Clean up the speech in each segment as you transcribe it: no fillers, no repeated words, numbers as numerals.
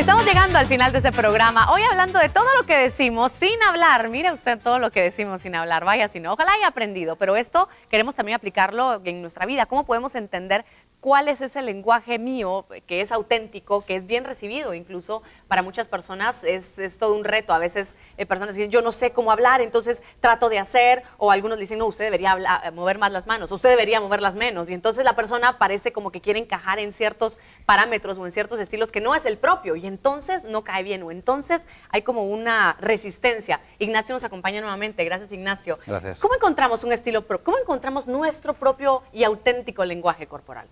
Estamos llegando al final de ese programa. Hoy hablando de todo lo que decimos sin hablar. Mire usted todo lo que decimos sin hablar. Vaya, si no, ojalá haya aprendido. Pero esto queremos también aplicarlo en nuestra vida. ¿Cómo podemos entender cuál es ese lenguaje mío que es auténtico, que es bien recibido? Incluso para muchas personas es todo un reto. A veces personas dicen, yo no sé cómo hablar, entonces trato de hacer. O algunos dicen, no, usted debería mover más las manos, usted debería moverlas menos. Y entonces la persona parece como que quiere encajar en ciertos parámetros o en ciertos estilos que no es el propio. Y entonces no cae bien. O entonces hay como una resistencia. Ignacio nos acompaña nuevamente. Gracias, Ignacio. Gracias. ¿Cómo encontramos un estilo propio? ¿Cómo encontramos nuestro propio y auténtico lenguaje corporal?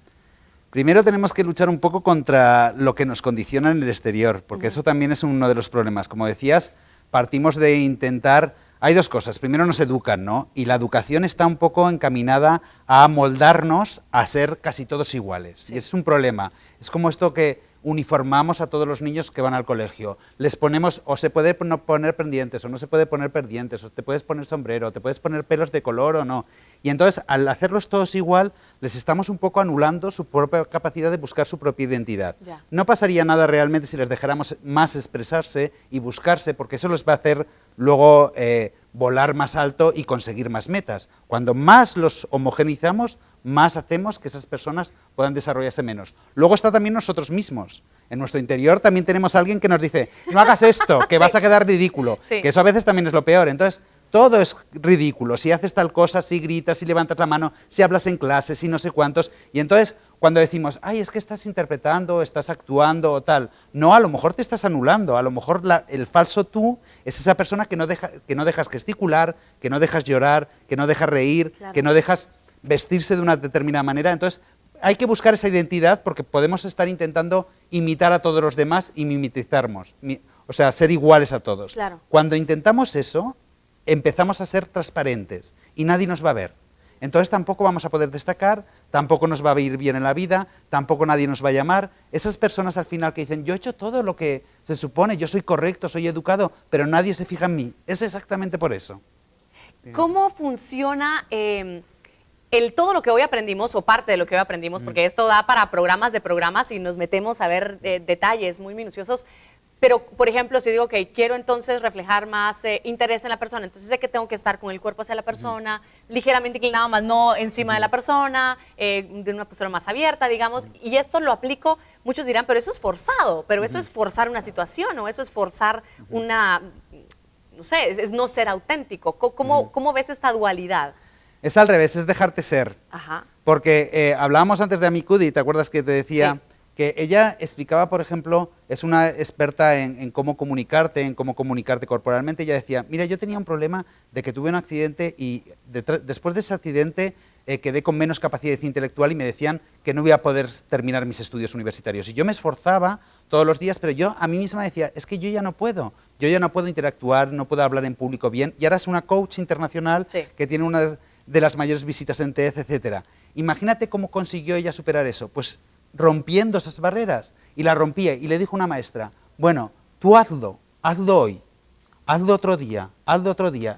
Primero tenemos que luchar un poco contra lo que nos condiciona en el exterior, porque eso también es uno de los problemas. Como decías, partimos de intentar... Hay dos cosas. Primero nos educan, ¿no? Y la educación está un poco encaminada a moldarnos a ser casi todos iguales. Sí. Y ese es un problema. Es como esto que uniformamos a todos los niños que van al colegio. Les ponemos, o se puede poner pendientes, o no se puede poner pendientes, o te puedes poner sombrero, o te puedes poner pelos de color o no. Y entonces, al hacerlos todos igual, les estamos un poco anulando su propia capacidad de buscar su propia identidad. Ya. No pasaría nada realmente si les dejáramos más expresarse y buscarse, porque eso les va a hacer luego volar más alto y conseguir más metas. Cuando más los homogeneizamos, más hacemos que esas personas puedan desarrollarse menos. Luego está también nosotros mismos. En nuestro interior también tenemos a alguien que nos dice, no hagas esto, que vas a quedar ridículo. Sí. Que eso a veces también es lo peor. Entonces, todo es ridículo. Si haces tal cosa, si gritas, si levantas la mano, si hablas en clase, si no sé cuántos. Y entonces, cuando decimos, ay, es que estás interpretando, estás actuando o tal, no, a lo mejor te estás anulando. A lo mejor el falso tú es esa persona que no dejas gesticular, que no dejas llorar, que no dejas reír, claro, que no dejas vestirse de una determinada manera. Entonces, hay que buscar esa identidad porque podemos estar intentando imitar a todos los demás y mimetizarnos. O sea, ser iguales a todos. Claro. Cuando intentamos eso, empezamos a ser transparentes y nadie nos va a ver. Entonces tampoco vamos a poder destacar, tampoco nos va a ir bien en la vida, tampoco nadie nos va a llamar. Esas personas al final que dicen, yo he hecho todo lo que se supone, yo soy correcto, soy educado, pero nadie se fija en mí. Es exactamente por eso. ¿Cómo funciona todo lo que hoy aprendimos, o parte de lo que hoy aprendimos, porque esto da para programas de programas y nos metemos a ver detalles muy minuciosos? Pero, por ejemplo, si digo que quiero entonces reflejar más interés en la persona, entonces sé que tengo que estar con el cuerpo hacia la persona, ligeramente inclinado, más no encima de la persona, de una postura más abierta, digamos, y esto lo aplico, muchos dirán, pero eso es forzado, pero eso es forzar una situación, o eso es forzar una, no sé, es no ser auténtico. ¿Cómo ves esta dualidad? Es al revés, es dejarte ser. Ajá. Porque hablábamos antes de Amy Cuddy, ¿te acuerdas que te decía? Sí. Que ella explicaba, por ejemplo, es una experta en cómo comunicarte corporalmente. Ella decía, mira, yo tenía un problema de que tuve un accidente y después de ese accidente quedé con menos capacidad intelectual y me decían que no iba a poder terminar mis estudios universitarios. Y yo me esforzaba todos los días, pero yo a mí misma decía, es que yo ya no puedo interactuar, no puedo hablar en público bien. Y ahora es una coach internacional, sí, que tiene una de las mayores visitas en TED, etcétera. Imagínate cómo consiguió ella superar eso. Pues rompiendo esas barreras, y la rompía, y le dijo una maestra, bueno, tú hazlo hoy, hazlo otro día,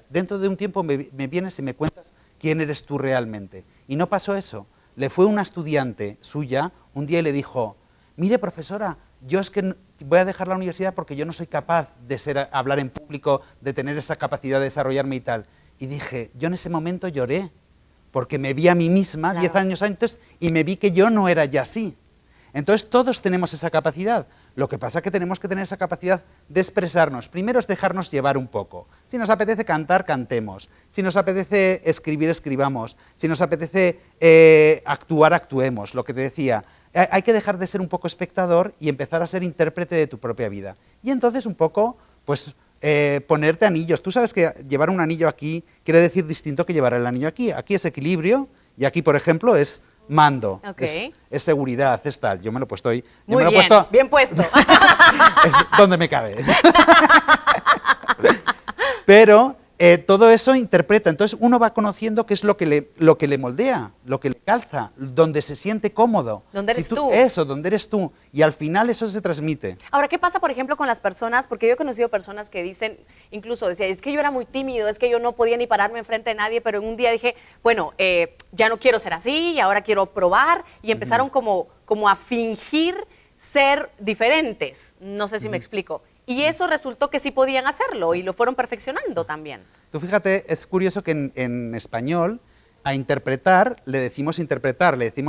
dentro de un tiempo me vienes y me cuentas quién eres tú realmente. Y no pasó eso. Le fue una estudiante suya un día y le dijo, mire profesora, yo es que voy a dejar la universidad porque yo no soy capaz de hablar en público, de tener esa capacidad de desarrollarme y tal. Y dije, yo en ese momento lloré, porque me vi a mí misma, claro, 10 años antes, y me vi que yo no era ya así. Entonces todos tenemos esa capacidad, lo que pasa es que tenemos que tener esa capacidad de expresarnos. Primero es dejarnos llevar un poco. Si nos apetece cantar, cantemos. Si nos apetece escribir, escribamos. Si nos apetece actuar, actuemos, lo que te decía. Hay que dejar de ser un poco espectador y empezar a ser intérprete de tu propia vida. Y entonces un poco, pues, ponerte anillos. Tú sabes que llevar un anillo aquí quiere decir distinto que llevar el anillo aquí. Aquí es equilibrio y aquí, por ejemplo, es mando, okay, es seguridad, es tal. Yo me lo he puesto hoy. Muy bien, bien puesto. Es donde me cabe. Pero todo eso interpreta. Entonces uno va conociendo qué es lo que le moldea, lo que le calza, donde se siente cómodo. ¿Dónde eres tú? Eso, donde eres tú. Y al final eso se transmite. Ahora, ¿qué pasa, por ejemplo, con las personas? Porque yo he conocido personas que dicen, incluso decía, es que yo era muy tímido, es que yo no podía ni pararme enfrente de nadie, pero en un día dije, bueno, ya no quiero ser así y ahora quiero probar. Y empezaron como a fingir ser diferentes. No sé si me explico. Y eso resultó que sí podían hacerlo y lo fueron perfeccionando también. Tú fíjate, es curioso que en español a interpretar le decimos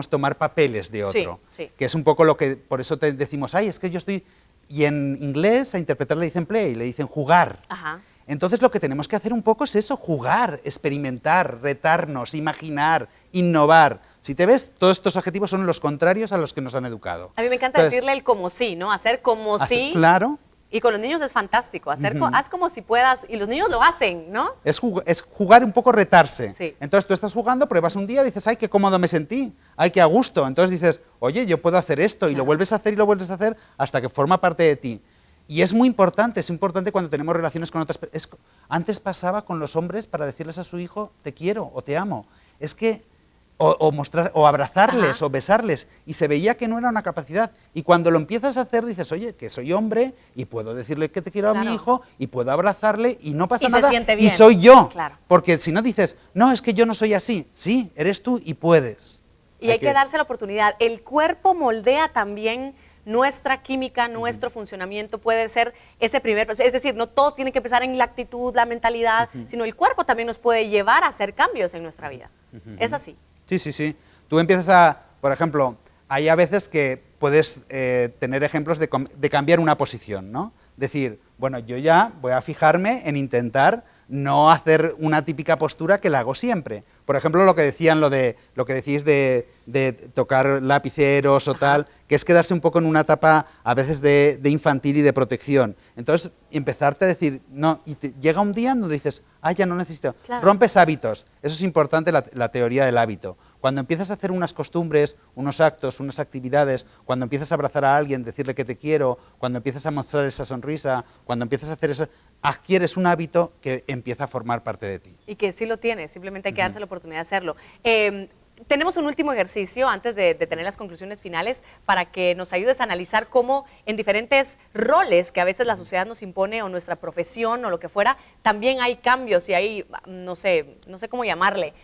tomar papeles de otro, Sí. que es un poco lo que, por eso te decimos, ay, es que yo estoy, y en inglés a interpretar le dicen play, le dicen jugar. Ajá. Entonces lo que tenemos que hacer un poco es eso, jugar, experimentar, retarnos, imaginar, innovar. Si te ves, todos estos adjetivos son los contrarios a los que nos han educado. A mí me encanta decirle el como sí, ¿no? Hacer como sí. Claro. Y con los niños es fantástico, haz como si puedas, y los niños lo hacen, ¿no? Es jugar un poco, retarse. Sí. Entonces tú estás jugando, pruebas un día, dices, ay, qué cómodo me sentí, ay, qué a gusto. Entonces dices, oye, yo puedo hacer esto, y lo vuelves a hacer y lo vuelves a hacer hasta que forma parte de ti. Y es importante cuando tenemos relaciones con otras personas. Antes pasaba con los hombres para decirles a su hijo, te quiero o te amo. Es que o abrazarles, o besarles, y se veía que no era una capacidad. Y cuando lo empiezas a hacer, dices, oye, que soy hombre, y puedo decirle que te quiero a mi hijo, y puedo abrazarle, y no pasa nada, y soy yo. Claro. Porque si no dices, no, es que yo no soy así. Sí, eres tú y puedes. Y hay que darse la oportunidad. El cuerpo moldea también nuestra química, nuestro funcionamiento, puede ser ese primer proceso. Es decir, no todo tiene que empezar en la actitud, la mentalidad, sino el cuerpo también nos puede llevar a hacer cambios en nuestra vida. Es así. Sí, sí, sí. Tú empiezas por ejemplo, hay a veces que puedes tener ejemplos de cambiar una posición, ¿no? Decir, bueno, yo ya voy a fijarme en intentar no hacer una típica postura que la hago siempre. Por ejemplo, lo que decís de tocar lapiceros o tal, que es quedarse un poco en una etapa a veces de infantil y de protección. Entonces, empezarte a decir, no, y llega un día donde dices, ya no necesito. Claro. Rompes hábitos. Eso es importante, la teoría del hábito. Cuando empiezas a hacer unas costumbres, unos actos, unas actividades, cuando empiezas a abrazar a alguien, decirle que te quiero, cuando empiezas a mostrar esa sonrisa, cuando empiezas a hacer eso, adquieres un hábito que empieza a formar parte de ti. Y que sí lo tienes, simplemente hay que darse la oportunidad de hacerlo. Tenemos un último ejercicio antes de tener las conclusiones finales para que nos ayudes a analizar cómo en diferentes roles que a veces la sociedad nos impone o nuestra profesión o lo que fuera, también hay cambios y hay, no sé cómo llamarle,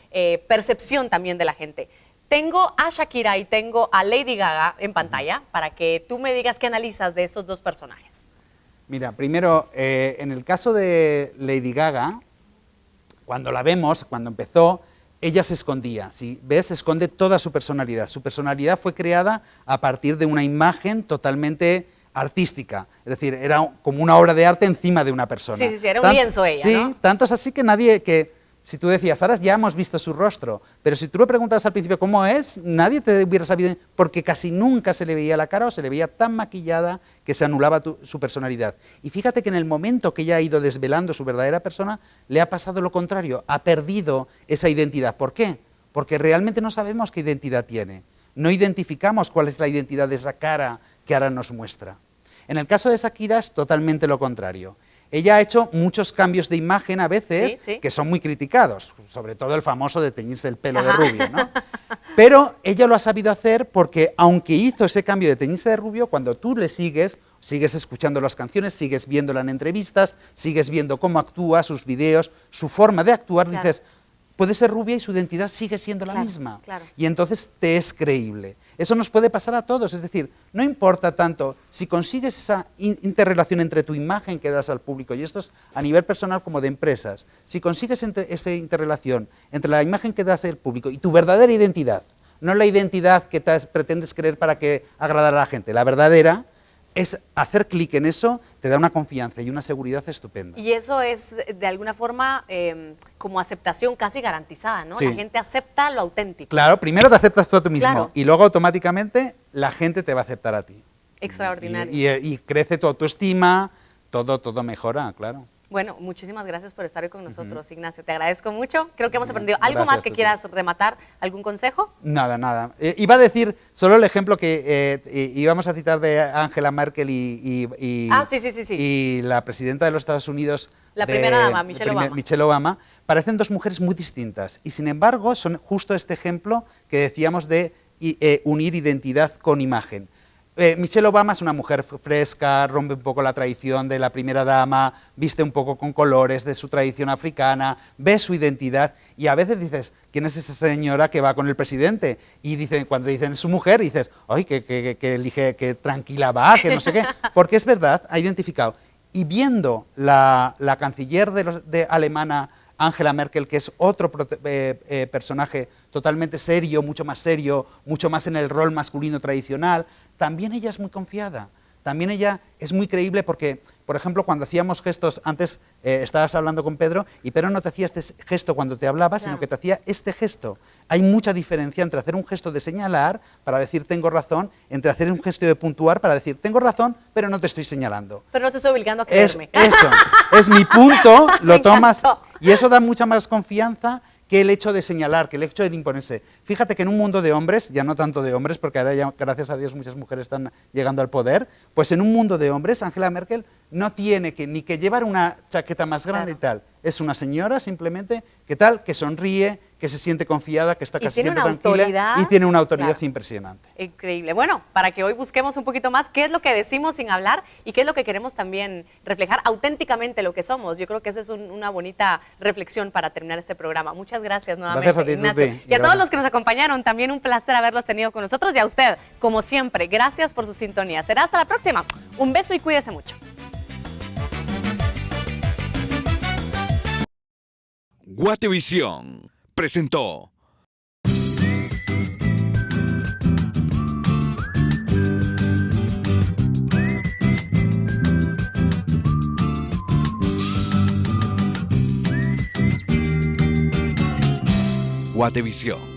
percepción también de la gente. Tengo a Shakira y tengo a Lady Gaga en pantalla para que tú me digas qué analizas de estos dos personajes. Mira, primero, en el caso de Lady Gaga, cuando la vemos, cuando empezó, ella se escondía, ¿sí? ¿Ves? Se esconde toda su personalidad. Su personalidad fue creada a partir de una imagen totalmente artística. Es decir, era como una obra de arte encima de una persona. Sí, era un lienzo ella, sí, ¿no? tanto es así que si tú decías, ahora ya hemos visto su rostro, pero si tú le preguntas al principio cómo es, nadie te hubiera sabido, porque casi nunca se le veía la cara o se le veía tan maquillada que se anulaba su personalidad. Y fíjate que en el momento que ella ha ido desvelando su verdadera persona, le ha pasado lo contrario, ha perdido esa identidad. ¿Por qué? Porque realmente no sabemos qué identidad tiene. No identificamos cuál es la identidad de esa cara que ahora nos muestra. En el caso de Shakira es totalmente lo contrario. Ella ha hecho muchos cambios de imagen a veces que son muy criticados, sobre todo el famoso de teñirse el pelo de rubio, ¿no? Pero ella lo ha sabido hacer porque, aunque hizo ese cambio de teñirse de rubio, cuando tú le sigues escuchando las canciones, sigues viéndola en entrevistas, sigues viendo cómo actúa, sus videos, su forma de actuar, dices, puede ser rubia y su identidad sigue siendo la misma. Claro. Y entonces te es creíble. Eso nos puede pasar a todos, es decir, no importa tanto si consigues esa interrelación entre tu imagen que das al público, y esto es a nivel personal como de empresas, si consigues esa interrelación entre la imagen que das al público y tu verdadera identidad, no la identidad que pretendes creer para que agradar a la gente, la verdadera, es hacer clic en eso, te da una confianza y una seguridad estupenda. Y eso es, de alguna forma, como aceptación casi garantizada, ¿no? Sí. La gente acepta lo auténtico. Claro, primero te aceptas tú a ti mismo, Claro. y luego automáticamente la gente te va a aceptar a ti. Extraordinario. Y crece tu autoestima, todo mejora, claro. Bueno, muchísimas gracias por estar hoy con nosotros, Ignacio. Te agradezco mucho. Creo que hemos aprendido. ¿Algo Gracias, más que Tuti. quieras rematar? ¿Algún consejo? Nada. Iba a decir solo el ejemplo que íbamos a citar de Angela Merkel y Sí. y la presidenta de los Estados Unidos. La primera dama, Michelle Obama. Parecen dos mujeres muy distintas y sin embargo son justo este ejemplo que decíamos de unir identidad con imagen. Michelle Obama es una mujer fresca, rompe un poco la tradición de la primera dama, viste un poco con colores de su tradición africana, ve su identidad y a veces dices, ¿quién es esa señora que va con el presidente? Y dicen, cuando dicen su mujer, dices, ¡ay, que tranquila va, que no sé qué! Porque es verdad, ha identificado. Y viendo la canciller de alemana, Angela Merkel, que es otro personaje totalmente serio, mucho más en el rol masculino tradicional, también ella es muy confiada, también ella es muy creíble porque, por ejemplo, cuando hacíamos gestos, antes estabas hablando con Pedro y Pedro no te hacía este gesto cuando te hablaba, sino que te hacía este gesto. Hay mucha diferencia entre hacer un gesto de señalar para decir tengo razón, entre hacer un gesto de puntuar para decir tengo razón, pero no te estoy señalando. Pero no te estoy obligando a creerme. Eso, es mi punto, lo tomas y eso da mucha más confianza que el hecho de señalar, que el hecho de imponerse. Fíjate que en un mundo de hombres, ya no tanto de hombres, porque ahora ya, gracias a Dios, muchas mujeres están llegando al poder, pues en un mundo de hombres, Angela Merkel no tiene ni que llevar una chaqueta más grande y tal. Es una señora simplemente que sonríe, que se siente confiada, que está casi siempre tranquila y tiene una autoridad impresionante. Increíble. Bueno, para que hoy busquemos un poquito más qué es lo que decimos sin hablar y qué es lo que queremos también reflejar auténticamente lo que somos. Yo creo que esa es una bonita reflexión para terminar este programa. Muchas gracias nuevamente, gracias a ti, Ignacio. Tuti. Y a todos los que nos acompañaron, también un placer haberlos tenido con nosotros y a usted, como siempre, gracias por su sintonía. Será hasta la próxima. Un beso y cuídese mucho. Guatevisión presentó. Guatevisión.